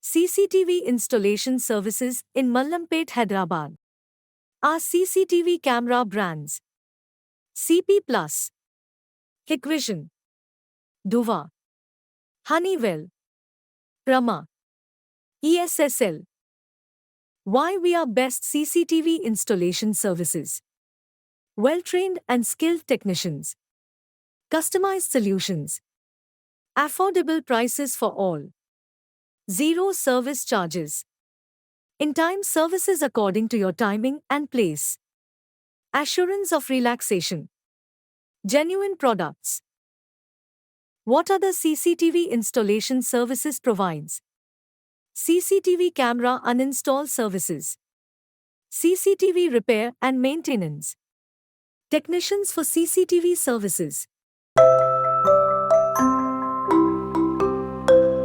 CCTV Installation Services in Mallampet, Hyderabad. Our CCTV camera brands: CP Plus, Hikvision, Duva, Honeywell, Prama, ESSL. Why we are best CCTV installation services? Well-trained and skilled technicians. Customized solutions. Affordable prices for all. Zero service charges. In-time services according to your timing and place. Assurance of relaxation. Genuine products. What other CCTV installation services provides? CCTV Camera Uninstall Services. CCTV Repair and Maintenance. Technicians for CCTV Services.